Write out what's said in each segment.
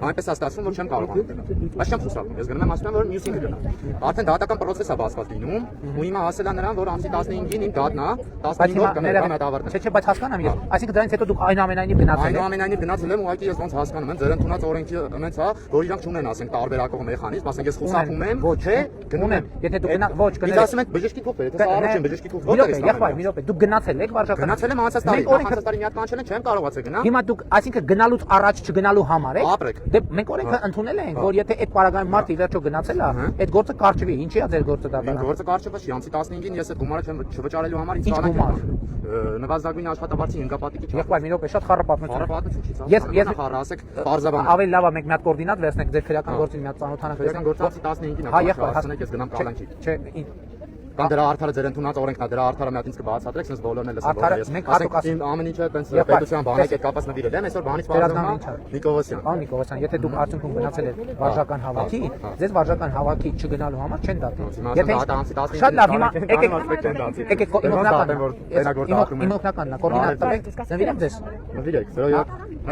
այնպես աստացվում, որ չեմ կարող անել։ Բայց չեմ խուսափում, ես գնում եմ ասում եմ, որ մյուսին կգնա։ Արդեն դատական process-ը բացված լինում, ու հիմա ասել է նրան, որ ամսի 15-ին իմ դատն է, 15-ով կներկայ մետավարտը։ Չէ, բայց հասկանամ ես։ Այսինքն դրանից հետո դուք այնուամենայնիվ գնացել եք։ Այնուամենայնիվ գնացել եմ, ուղղակի ես ոնց հասկանում եմ, ձեր ընդունած օրենքի ունեցա, որ իրանք չունեն, ասենք, տարբերակող մեխանիզմ, ասենք ես խուսափում եմ, չէ, գնում եմ։ Եթե դուք գնա, ոչ, գնացել ասում եք բժշկի թուղթ է, եթե սա առաջին բժշկի թուղթ որտեղ է։ Եղբայր, մի րոպե, դուք գնացել եք վարժական։ Գնացել եմ անցած տարի, անցած տարի մի հատ կանչել են, չեմ կարողացել գնալ։ Հիմա դուք, այսինքն գնալուց առաջ չգնալու համար եք։ Ապրեք։ Դե մենք օրենքը ընդունել ենք, որ եթե այդ պարագայում մարդը ի վերջո գնացել է, այդ գործը կարճվի։ Ինչի՞ է ձեր գործը դատարան։ Գործը կարճվի, ամսի 15-ին ես այդ գումարը չվճարելու համար ինձ գումար։ Նվազագույն աշխատավարձի հնգապատիկի չափ։ Եղբայր, մի րոպե, շատ խառը պատմություն։ Խառը պատմություն չի, Ես խառը ասեք, բարձաբան։ Ավելի լավ է մենք մի հատ կոորդինատ վերցնենք ձեր քրեական գործին մի հատ ծանոթանանք։ Քրեական գործը ամսի 15-ին է։ Հա, եղբայր, հասնեք ես գնամ կալանքի։ Չէ, Կամ դրա արդարը ձեր ընդունած օրենքն է, դրա արդարը մի հատ ինձ կբացատրեք, sense բոլորն էլ լսեն։ Ասենք ամեն ինչը տենց պետության բանակ է կապած նվիրել եմ, այսօր բանից բարձրանում Նիկողոսյան։ Պարոն Նիկողոսյան, եթե դուք արդյունքում գնացել եք վարժական հավաքի, ձեզ վարժական հավաքի չգնալու համար չեն դատի։ Եթե շատ լավ, հիմա եկեք իմ օգնականն է, կոորդինատ տվեք, նվիրեմ ձեզ։ Նվիրեք,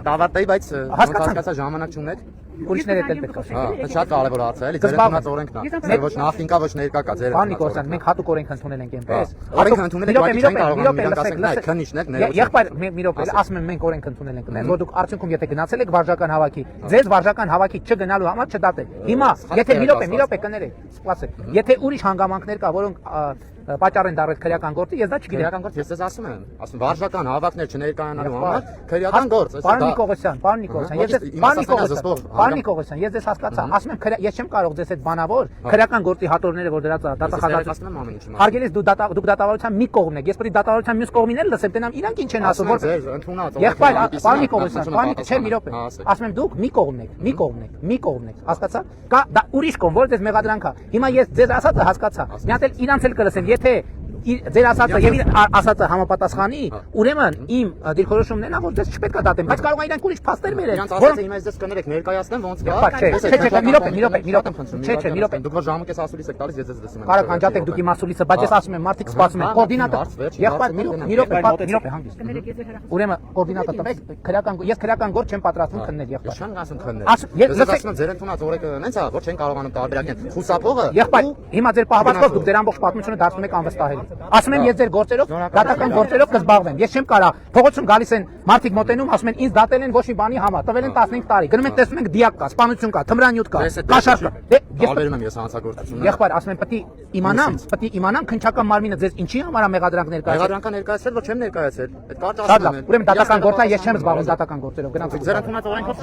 մտավարտեի, բայց հասկացա ժամանակ չունեք։ Ուրիշները էլ պետք է։ Հա, շատ կարևոր հարց է, էլի ձեր ընդունած օրենքն է։ Ոչ նախին կա, ոչ ներկա կա ձեր։ Պարոն Նիկողոսյան, մենք հատուկ օրենք ընդունել ենք այնպես։ Օրենք ընդունել ենք, բայց չեն կարող իրանք ասել, նայ, քննիչն եք, ներողություն։ Եղբայր, մի րոպե, ասում եմ մենք օրենք ընդունել ենք, որ դուք արդյունքում եթե գնացել եք վարժական հավաքի, ձեզ վարժական հավաքի չգնալու համար չդատել։ Հիմա, եթե մի րոպե կներեք, սպասեք։ Եթե ուրիշ հանգամանքներ կա, որոնք պատճառ են դարձել քրեական գործի, ես դա չգիտեմ։ Քրեական գործ ես ասում եմ, վարժական հավաքներ չներկայանալու համար քրեական գործ։ Պարոն Նիկողոսյան, ես ձեզ հասկացա, ասում եմ, ես չեմ կարող ձեզ այդ բանավոր քրեական գործի հատորները, որ դրած դատախազատում եմ ամեն ինչ։ Հարգելի դուք դատավարության մի կողմն եք, ես պետք է դատավարության մյուս կողմին էլ լսեմ, տենամ իրանք ինչ են ասում, որ ընդունած։ Եղբայր, պարոն Նիկողոսյան, չէ, մի րոպե։ Ասում եմ դուք մի կողմն եք, հասկացա՞։ Կա դա ուրիշ կողմ, որ ձեզ մեղադրանք է։ Հիմա ես ձեզ ասածը հասկացա։ Մի հատ էլ իրանց էլ կլսեմ, եթե ձեր ասածը եւ իր ասածը համապատասխանի, ուրեմն իմ դիրքորոշումն է, որ դες չպետք է դատեմ, բայց կարող է իրանք ուրիշ փաստեր բերեն։ Որոնք հիմա ես դες կներեք ներկայացնեմ ոնց կա։ Չէ, մի րոպե։ Դուք որ ժամը կես ասուլիս եք տալիս, ես ձեզ լսում եմ։ Կարող անջատեք դուք իմ ասուլիսը, բայց ես ասում եմ, մարդիկ սպասում են, կոորդինատը։ Եղբայր, մի րոպե հանգիստ։ Ուրեմն կոորդինատը տվեք, ես քրեական գործ չեմ պատրաստվում քննել, եղբայր։ Չեմ ասում քննել։ Ես ասում եմ ձեր ընդունած օրենքը նենց է, որ չեն կարողանում տարբերակել։ Խուսափողը։ Եղբայր, հիմա ձեր պահվածքով դուք ձեր ամբողջ պատմությունը դարձնում եք անվստահելի։ Ասում եմ ես ձեր գործերով, դատական գործերով կզբաղվեմ։ Ես չեմ կարա փողոցում գալիս են մարդիկ մոտենում, ասում են ինձ դատել են ոչ մի բանի համար, տվել են 15 տարի։ Գնում ենք տեսնում ենք դիակ կա, սպանություն կա, թմրանյութ կա, կաշառք կա։ Ես տարբերում եմ ես հանցագործությունը։ Եղբայր, ասում եմ պետք է իմանամ քնչական մարմինը ձեզ ինչի համար է մեղադրանք ներկայացրել։ Մեղադրանքը ներկայացրել, որ չեմ ներկայացրել։ Այդ կարճ Շատ ասում լավ։ եմ։ Ուրեմն դատական գործը ես չեմ զբաղվում դատական գործերով։ Գնանք ձեր ընդունած օրենքով։